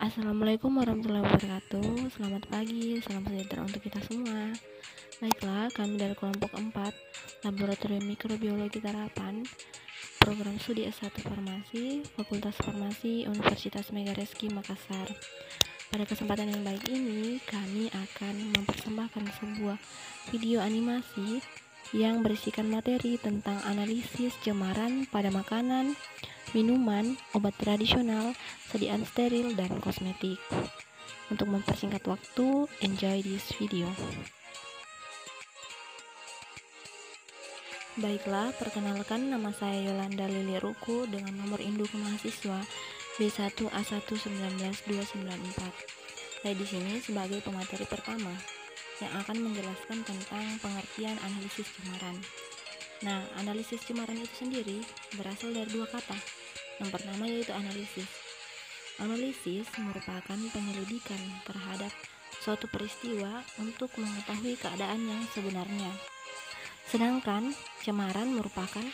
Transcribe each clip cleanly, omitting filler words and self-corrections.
Assalamualaikum warahmatullahi wabarakatuh. Selamat pagi, salam sejahtera untuk kita semua. Baiklah, kami dari kelompok 4 Laboratorium Mikrobiologi Tarapan, Program Studi S1 Farmasi, Fakultas Farmasi, Universitas Megareski Makassar. Pada kesempatan yang baik ini, kami akan mempersembahkan sebuah video animasi yang berisikan materi tentang analisis cemaran pada makanan, minuman, obat tradisional, sediaan steril, dan kosmetik. Untuk mempersingkat waktu, enjoy this video. Baiklah, perkenalkan, nama saya Yolanda Lili Ruku dengan nomor induk mahasiswa B1A1199294. Saya di sini sebagai pemateri pertama yang akan menjelaskan tentang pengertian analisis cemaran. Nah, analisis cemaran itu sendiri berasal dari dua kata. Yang pertama yaitu analisis. Analisis merupakan penyelidikan terhadap suatu peristiwa untuk mengetahui keadaan yang sebenarnya. Sedangkan cemaran merupakan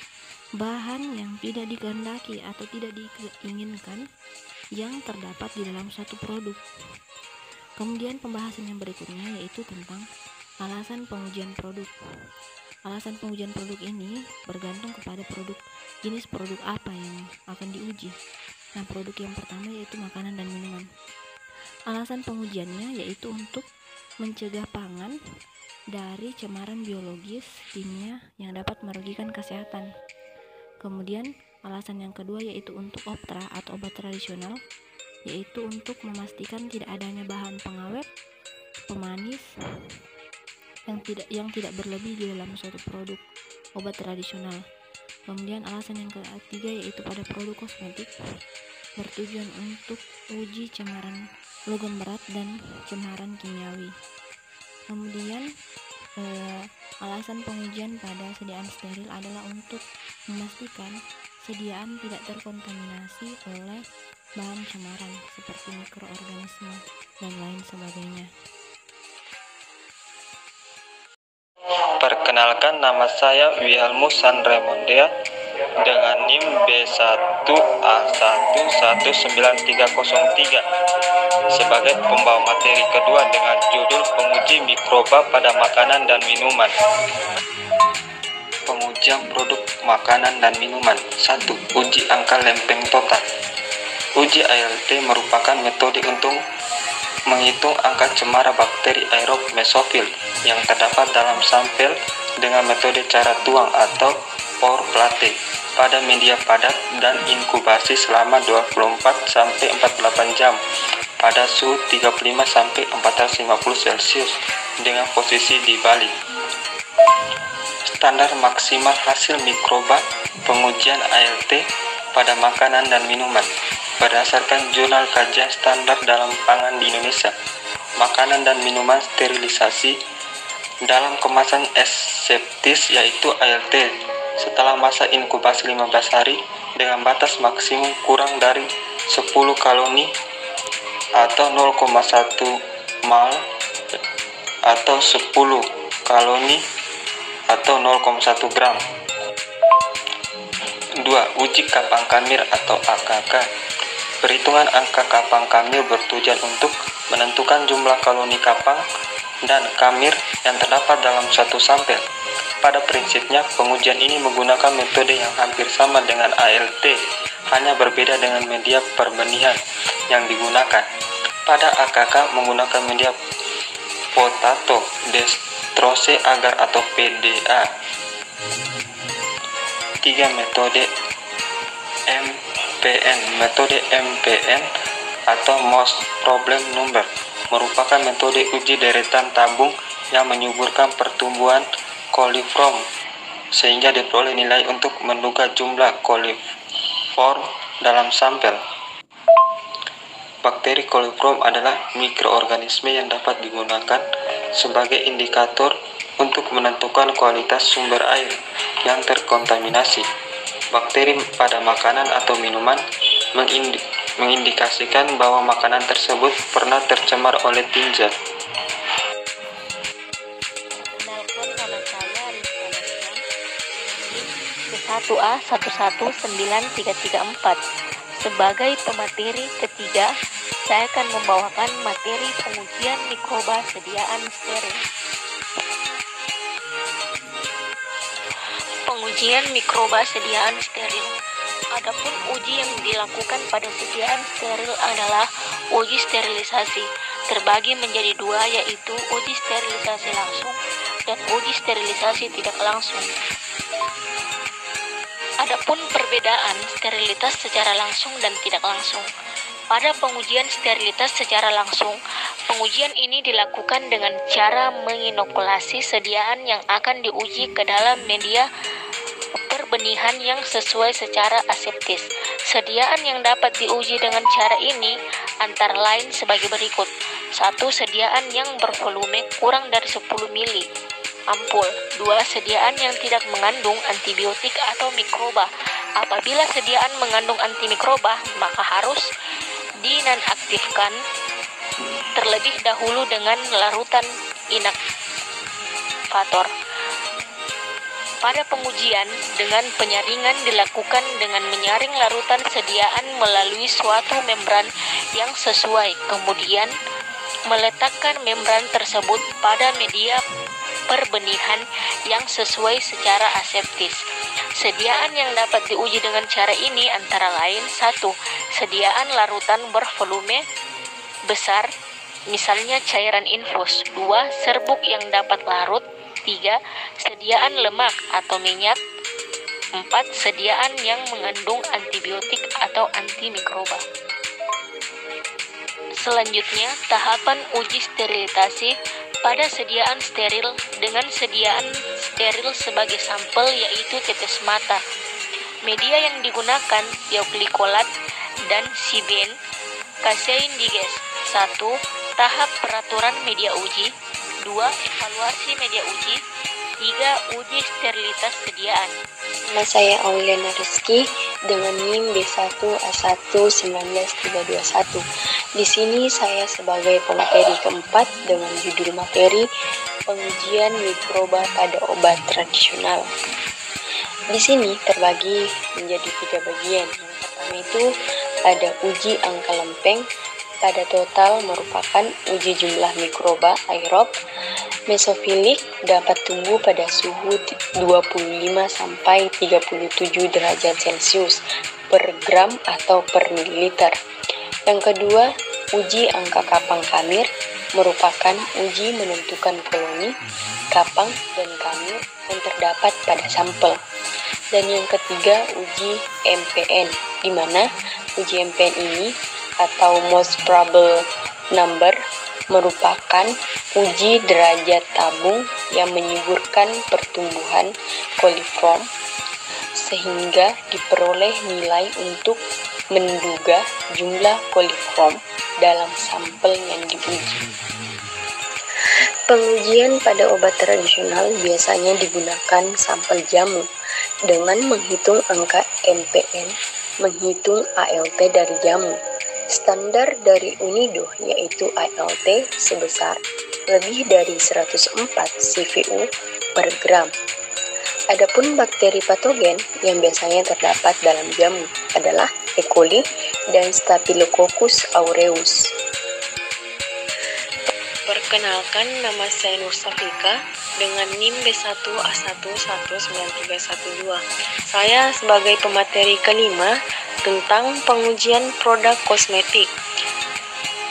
bahan yang tidak dikehendaki atau tidak diinginkan yang terdapat di dalam suatu produk. Kemudian pembahasan yang berikutnya yaitu tentang alasan pengujian produk. Alasan pengujian produk ini bergantung kepada jenis produk apa yang akan diuji. Nah, produk yang pertama yaitu makanan dan minuman. Alasan pengujiannya yaitu untuk mencegah pangan dari cemaran biologis, kimia yang dapat merugikan kesehatan. Kemudian alasan yang kedua yaitu untuk OPTRA atau obat tradisional, yaitu untuk memastikan tidak adanya bahan pengawet, pemanis yang tidak berlebih di dalam suatu produk obat tradisional. Kemudian alasan yang ketiga yaitu pada produk kosmetik, bertujuan untuk uji cemaran logam berat dan cemaran kimiawi. Kemudian alasan pengujian pada sediaan steril adalah untuk memastikan sediaan tidak terkontaminasi oleh bahan cemaran seperti mikroorganisme dan lain sebagainya. Perkenalkan, nama saya Wihalmus Sanremondea dengan NIM B1A1193303 sebagai pembawa materi kedua dengan judul Penguji Mikroba pada Makanan dan Minuman. Pengujian produk makanan dan minuman. 1. Uji angka lempeng total. Uji ALT merupakan metode untuk menghitung angka cemara bakteri aerob mesofil yang terdapat dalam sampel dengan metode cara tuang atau pour plate pada media padat dan inkubasi selama 24-48 jam pada suhu 35-450 Celcius dengan posisi dibalik. Standar maksimal hasil mikroba pengujian ALT pada makanan dan minuman berdasarkan Jurnal Kajian Standar Dalam Pangan di Indonesia. Makanan dan minuman sterilisasi dalam kemasan aseptis yaitu ALT setelah masa inkubasi 15 hari dengan batas maksimum kurang dari 10 kalori atau 0,1 mol atau 10 kalori atau 0,1 gram. 2. Uji kapang kamir atau AKK. Perhitungan angka kapang kamir bertujuan untuk menentukan jumlah kalori kapang dan kamir yang terdapat dalam suatu sampel. Pada prinsipnya, pengujian ini menggunakan metode yang hampir sama dengan ALT, hanya berbeda dengan media perbenihan yang digunakan. Pada AKK menggunakan media potato destrose agar atau PDA. 3. Metode MPN. Metode MPN atau Most Problem Number merupakan metode uji deretan tabung yang menyuburkan pertumbuhan coliform sehingga diperoleh nilai untuk menduga jumlah coliform dalam sampel. Bakteri coliform adalah mikroorganisme yang dapat digunakan sebagai indikator untuk menentukan kualitas sumber air yang terkontaminasi. Bakteri pada makanan atau minuman mengindikasikan bahwa makanan tersebut pernah tercemar oleh tinja. Perkenalkan, nama saya Rizka Nasyan, B1A1199334 Sebagai pemateri ketiga, saya akan membawakan materi pengujian mikroba sediaan steril. Pengujian mikroba sediaan steril. Adapun uji yang dilakukan pada sediaan steril adalah uji sterilisasi. Terbagi menjadi dua, yaitu uji sterilisasi langsung dan uji sterilisasi tidak langsung. Adapun perbedaan sterilitas secara langsung dan tidak langsung. Pada pengujian sterilitas secara langsung, pengujian ini dilakukan dengan cara menginokulasi sediaan yang akan diuji ke dalam media perbenihan yang sesuai secara aseptis. Sediaan yang dapat diuji dengan cara ini antara lain sebagai berikut. 1. Sediaan yang bervolume kurang dari 10 mili ampul. 2. Sediaan yang tidak mengandung antibiotik atau mikroba. Apabila sediaan mengandung antimikroba, maka harus dinonaktifkan terlebih dahulu dengan larutan inaktivator. Pada pengujian dengan penyaringan dilakukan dengan menyaring larutan sediaan melalui suatu membran yang sesuai, kemudian meletakkan membran tersebut pada media perbenihan yang sesuai secara aseptis. Sediaan yang dapat diuji dengan cara ini antara lain: 1. Sediaan larutan bervolume besar, misalnya cairan infus. 2. Serbuk yang dapat larut. 3. Sediaan lemak atau minyak. 4. Sediaan yang mengandung antibiotik atau antimikroba. Selanjutnya, tahapan uji sterilisasi pada sediaan steril dengan sediaan steril sebagai sampel, yaitu tetes mata. Media yang digunakan dioglycolat dan siben kasein diges. 1. Tahap peraturan media uji. 2. Evaluasi media uji. 3. Uji sterilitas sediaan. Nama saya Auliana Rizky dengan NIM B1A11931. Di sini saya sebagai pemateri keempat dengan judul materi pengujian mikroba pada obat tradisional. Di sini terbagi menjadi 3 bagian. Yang pertama itu ada uji angka lempeng. Pada total merupakan uji jumlah mikroba aerob mesofilik dapat tumbuh pada suhu 25 sampai 37 derajat Celcius per gram atau per mililiter. Yang kedua, uji angka kapang kamir merupakan uji menentukan koloni, kapang, dan kamir yang terdapat pada sampel. Dan yang ketiga, uji MPN, di mana uji MPN ini atau most probable number merupakan uji derajat tabung yang menyuburkan pertumbuhan coliform sehingga diperoleh nilai untuk menduga jumlah coliform dalam sampel yang diuji. Pengujian pada obat tradisional biasanya digunakan sampel jamu dengan menghitung angka MPN, menghitung ALT dari jamu. Standar dari UNIDO yaitu ALT sebesar lebih dari 104 CVU per gram. Adapun bakteri patogen yang biasanya terdapat dalam jamu adalah E. coli dan Staphylococcus aureus. Perkenalkan, nama saya Nur Safika dengan NIM B1A1193112. Saya sebagai pemateri kelima tentang pengujian produk kosmetik.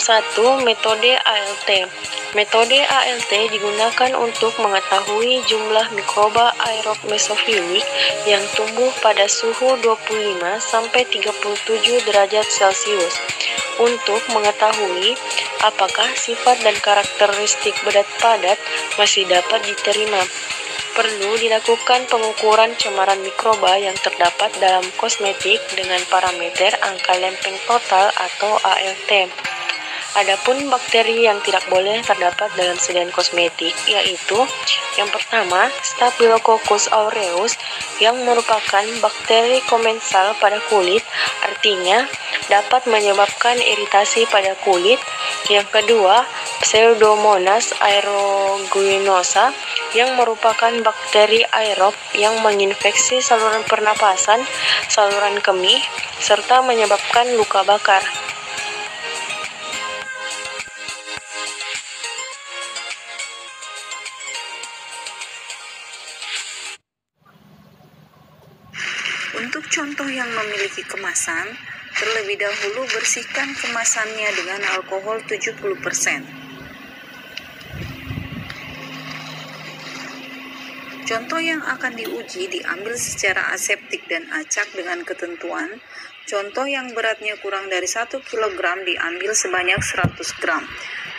1. Metode ALT. Metode ALT digunakan untuk mengetahui jumlah mikroba aerob mesofilik yang tumbuh pada suhu 25 sampai 37 derajat Celcius untuk mengetahui apakah sifat dan karakteristik berat padat masih dapat diterima. Perlu dilakukan pengukuran cemaran mikroba yang terdapat dalam kosmetik dengan parameter angka lempeng total atau ALT. Adapun bakteri yang tidak boleh terdapat dalam sediaan kosmetik yaitu yang pertama Staphylococcus aureus yang merupakan bakteri komensal pada kulit, artinya dapat menyebabkan iritasi pada kulit. Yang kedua, Pseudomonas aeruginosa yang merupakan bakteri aerob yang menginfeksi saluran pernapasan, saluran kemih, serta menyebabkan luka bakar. Untuk contoh yang memiliki kemasan, terlebih dahulu bersihkan kemasannya dengan alkohol 70%. Contoh yang akan diuji diambil secara aseptik dan acak dengan ketentuan. Contoh yang beratnya kurang dari 1 kg diambil sebanyak 100 gram.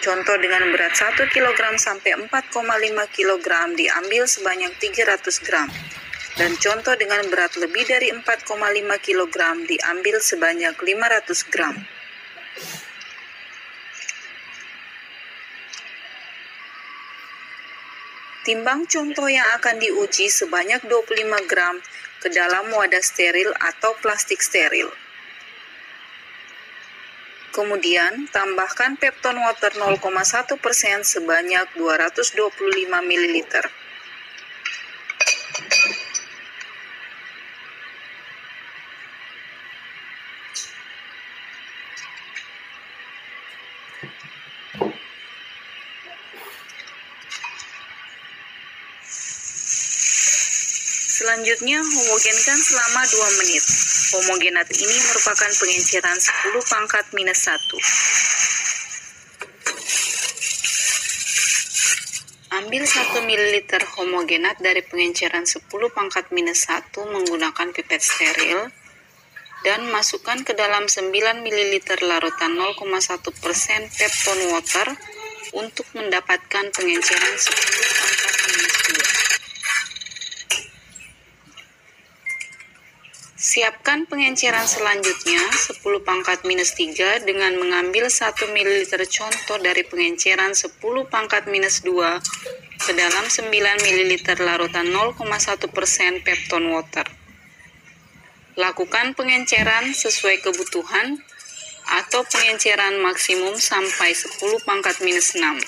Contoh dengan berat 1 kg sampai 4,5 kg diambil sebanyak 300 gram. Dan contoh dengan berat lebih dari 4,5 kg diambil sebanyak 500 gram. Timbang contoh yang akan diuji sebanyak 25 gram ke dalam wadah steril atau plastik steril. Kemudian, tambahkan Pepton Water 0,1% sebanyak 225 ml. Selanjutnya, homogenkan selama 2 menit. Homogenat ini merupakan pengenceran 10⁻⁻1. Ambil 1 ml homogenat dari pengenceran 10⁻⁻1 menggunakan pipet steril dan masukkan ke dalam 9 ml larutan 0,1% Pepton Water untuk mendapatkan pengenceran 10⁻⁻2. Siapkan pengenceran selanjutnya 10⁻⁻3 dengan mengambil 1 ml contoh dari pengenceran 10⁻⁻2 ke dalam 9 ml larutan 0,1% Pepton Water. Lakukan pengenceran sesuai kebutuhan atau pengenceran maksimum sampai 10⁻⁻6.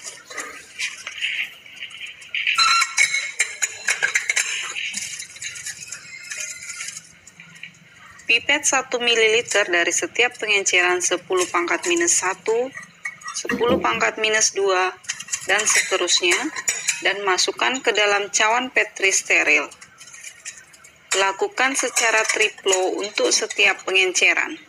Pipet 1 ml dari setiap pengenceran 10⁻⁻1, 10⁻⁻2, dan seterusnya, dan masukkan ke dalam cawan Petri steril. Lakukan secara triplo untuk setiap pengenceran.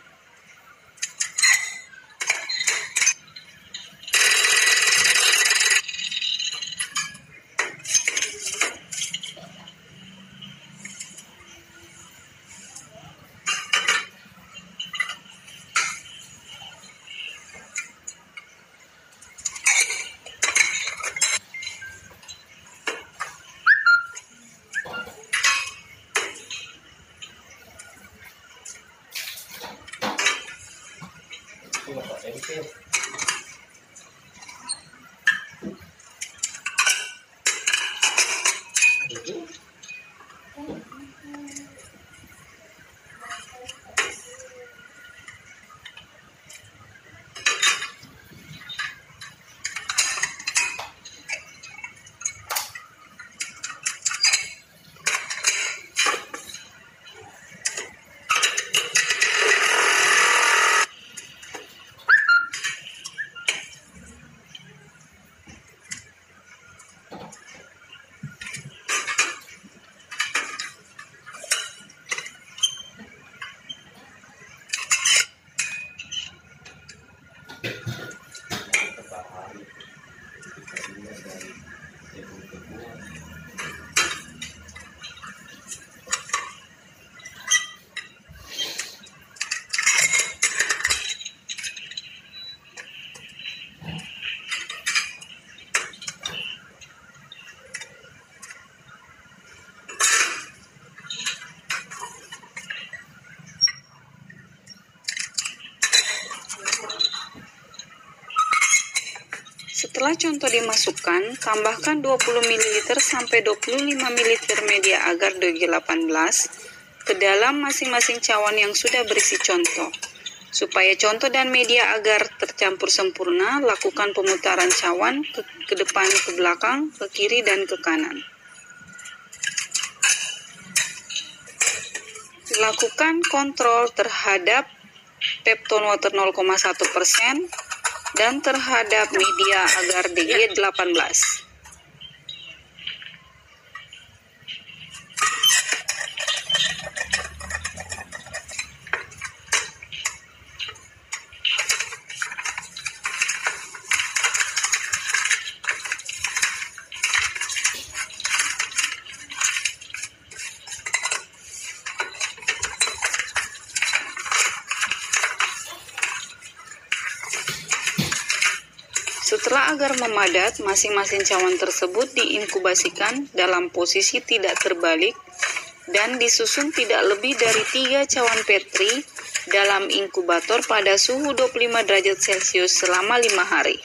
Setelah contoh dimasukkan, tambahkan 20 ml sampai 25 ml media agar DG18 ke dalam masing-masing cawan yang sudah berisi contoh. Supaya contoh dan media agar tercampur sempurna, lakukan pemutaran cawan ke depan, ke belakang, ke kiri, dan ke kanan. Lakukan kontrol terhadap peptone water 0,1% dan terhadap media agar DG18. Setelah agar memadat, masing-masing cawan tersebut diinkubasikan dalam posisi tidak terbalik dan disusun tidak lebih dari 3 cawan Petri dalam inkubator pada suhu 25 derajat Celcius selama 5 hari.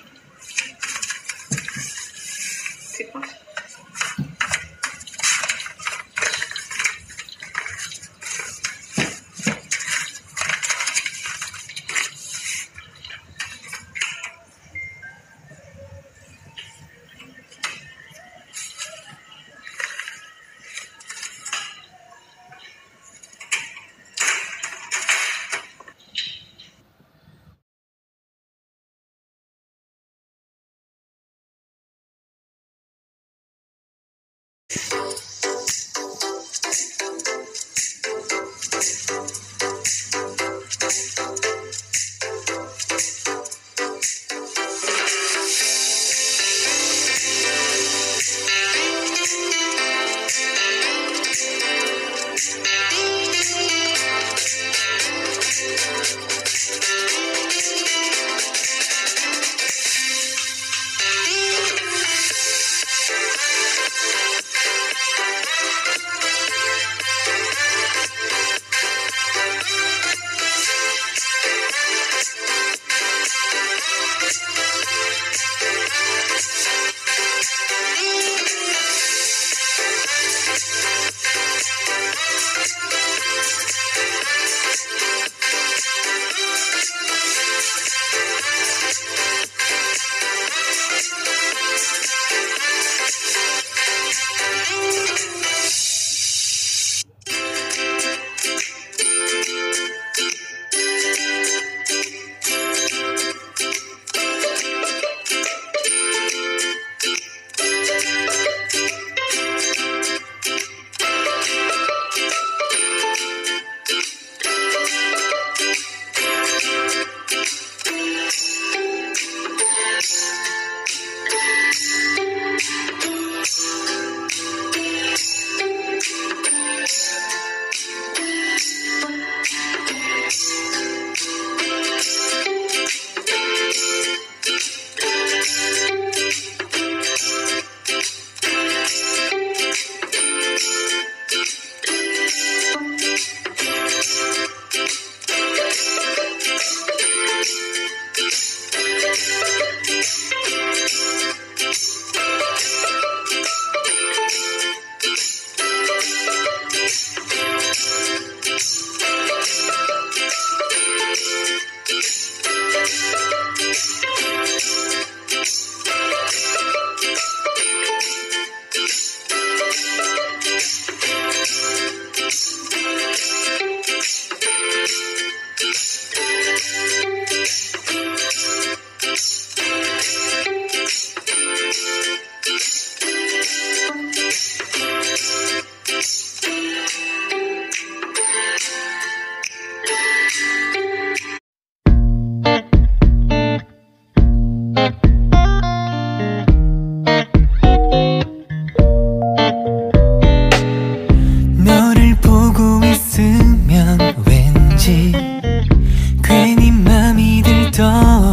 괜히 맘이 들떠